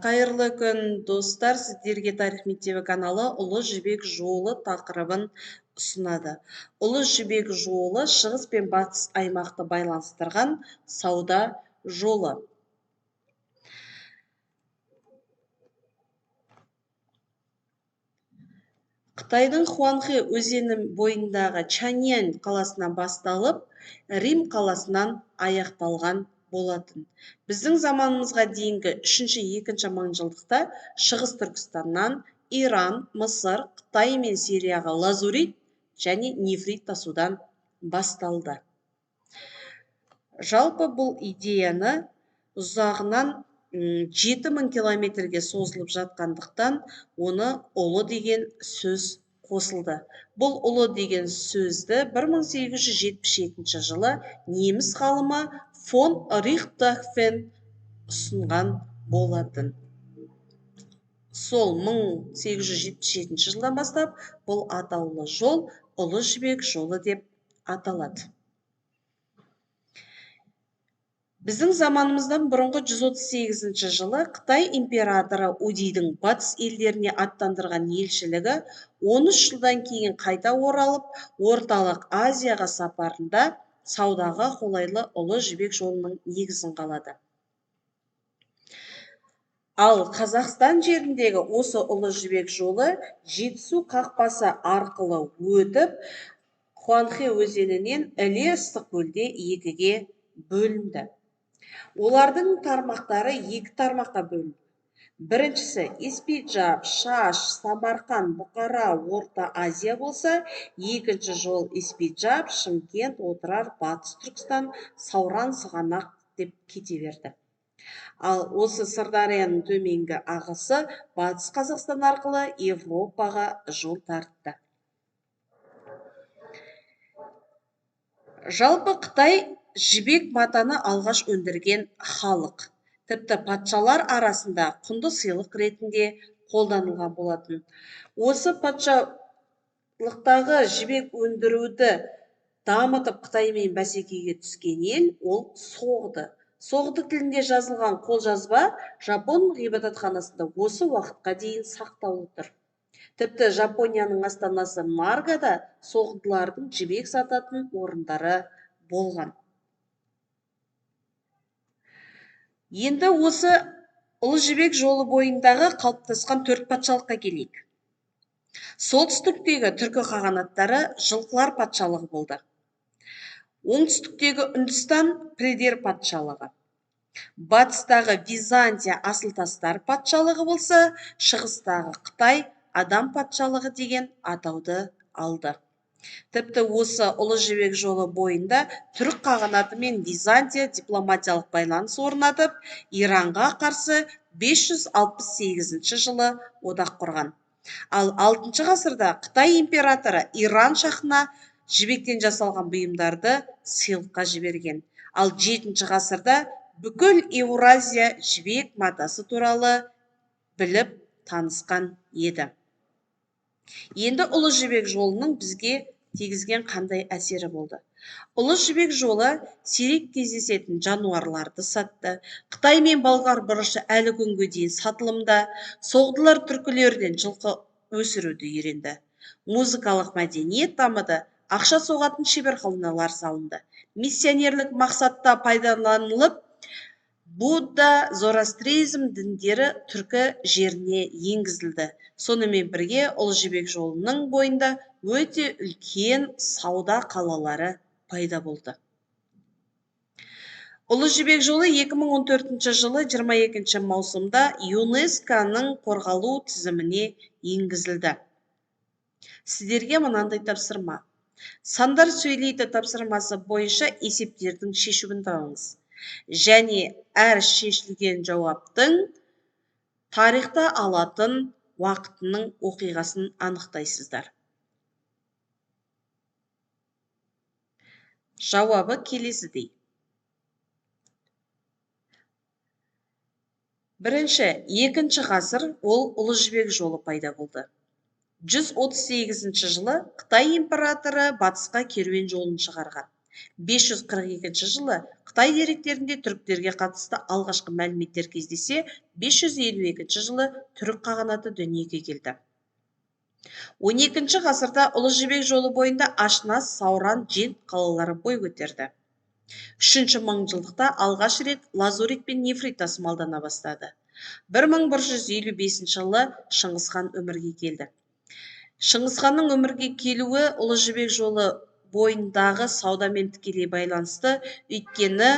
Қайырлы күн, достар. Сіздерге Тарих мектебі каналы Ұлы Жібек жолы тақырыбын ұсынады. Ұлы Жібек жолы шығыс пен батыс аймақты байланыстырған сауда жолы. Қытайдың Хуанхэ өзені бойындағы Чаньян қаласынан басталып, Рим қаласынан аяқталған болатын. Біздің заманымызға дейінгі 3-2 мыңжылдықта Шығыс Түркістаннан Иран, Мысыр, Қытай мен Сирияға лазурит және нефрит тасудан басталды. Жалпы бұл идеяны ұзағынан 7000 километрге созылып жатқандықтан оны ұлы деген сөз қосылды. Бұл ұлы деген сөзді 1877 жылы неміс ғалымы фон Рихтхофен ұсынған болатын. Сол 1877 жылдан бастап бұл атаулы жол Ұлы Жібек жолы деп аталады. Біздің заманымыздан бұрынғы 138 жылы Қытай императоры Удидің батыс елдеріне аттандырған елшілігі 13 жылдан кейін қайта оралып, орталық Азияға сапарында саудаға қолайлы Ұлы Жібек жолының негізін қалады. Ал Қазақстан жеріндегі осы Ұлы Жібек жолы Жетісу қақпасы арқылы өтіп, Хуанхэ өзенінен Іле Ыстықкөлде екіге бөлінді. Олардың тармақтары 2 тармаққа бөлінді. Біріншісі Испиджаб, Шаш, Самарқан, Бұқара, Орта Азия болса, екінші жол Испиджаб, Шымкент, Отырар, Батыс Түркістан, Сауран, Сығанақ деп кете берді. Ал осы Сырдарияның төменгі ағысы Батыс Қазақстан арқылы Европаға жол тартты. Жалпы Қытай жібек матаны алғаш өндірген халық. Тіпті патшалар арасында құнды сыйлық ретінде қолданылған болатын. Осы патшалықтағы жібек өндіруді дамытып Қытаймен бәсекеге түскен ел ол Соғды. Соғды тілінде жазылған қолжазба Жапон ғибадатханасында осы уақытқа дейін сақтаулы тұр. Тіпті Жапонияның астанасы Наргада соғдылардың жібек сататын орындары болған. Енді осы Ұлы Жібек жолы бойындағы қалыптасқан 4 патшалыққа келейік. Солтүстіктегі түркі қағанаттары жылқылар патшалығы болды. Оңтүстіктегі Үндістан Предер патшалығы. Батыстағы Византия асылтастар патшалығы болса, шығыстағы Қытай адам патшалығы деген атауды алды. Тіпті осы Ұлы Жібек жолы бойында түрік қағанаты мен Византия дипломатиялық байланыс орнатып, Иранға қарсы 568 жылы одақ құрған. Ал 6 ғасырда Қытай императоры Иран шахына жібектен жасалған бұйымдарды сыйлыққа жіберген. Ал 7 ғасырда бүкіл Еуразия жібек матасы туралы біліп танысқан еді. Енді Ұлы Жібек жолының бізге тегізген қандай әсері болды? Ұлы Жібек жолы сирек кездесетін жануарларды сатты. Қытай мен Болгар бұрышы әлі күнге дейін сатылымда. Соғдылар түркілерден жылқы өсіруді үйренді. Музыкалық мәдениет дамыды. Ақша соғатын шеберханалар салынды. Миссионерлік мақсатта пайдаланылып, Будда, зороастризм діндері түркі жеріне енгізілді. Сонымен бірге Ұлы Жібек жолының бойында өте үлкен сауда қалалары пайда болды. Ұлы Жібек жолы 2014 жылы 22 маусымда ЮНЕСКО-ның қорғалу тізіміне енгізілді. Сіздерге мынандай тапсырма. Сандар сөйлейді тапсырмасы бойынша есептердің шешуін табыңыз. Және әр шешілген жауаптың тарихта алатын уақытының оқиғасын анықтайсыздар. Жауабы келесідей. Бірінші, 2 ғасыр ол Ұлы Жібек жолы пайда болды. 138 жылы Қытай императоры батысқа керуен жолын шығарған. 542 жылы Қытай деректерінде түріктерге қатысты алғашқы мәліметтер кездесе, 552 жылы түрік қағанаты дүниеге келді. 12 ғасырда Ұлы Жібек жолы бойында Ашнас, Сауран, Жент қалалары бой көтерді. 3 мыңжылдықта алғаш рет лазурит пен нефрит тасымалдана бастады. 1155 жылы Шыңғысхан өмірге келді. Шыңғысханның өмірге келуі Ұлы Жібек жолы бойындағы саудамен тікелей байланысты, өйткені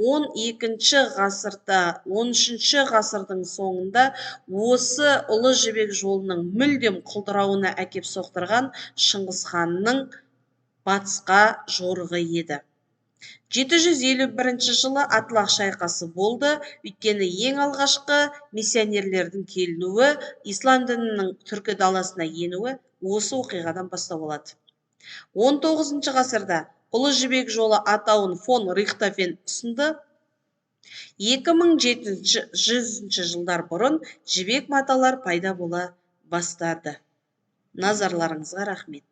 12 ғасырда, 13 ғасырдың соңында осы Ұлы Жібек жолының мүлдем құлдырауына әкеп соқтырған Шыңғысханның батысқа жорығы еді. 751 жылы Атлах шайқасы болды, өйткені ең алғашқы миссионерлердің келуі, ислам дінінің түркі даласына енуі осы оқиғадан бастау алады. 19 ғасырда Ұлы Жібек жолы атауын фон Рихтофен ұсынды. 2700 жылдар бұрын жібек маталар пайда бола бастады. Назарларыңызға рахмет.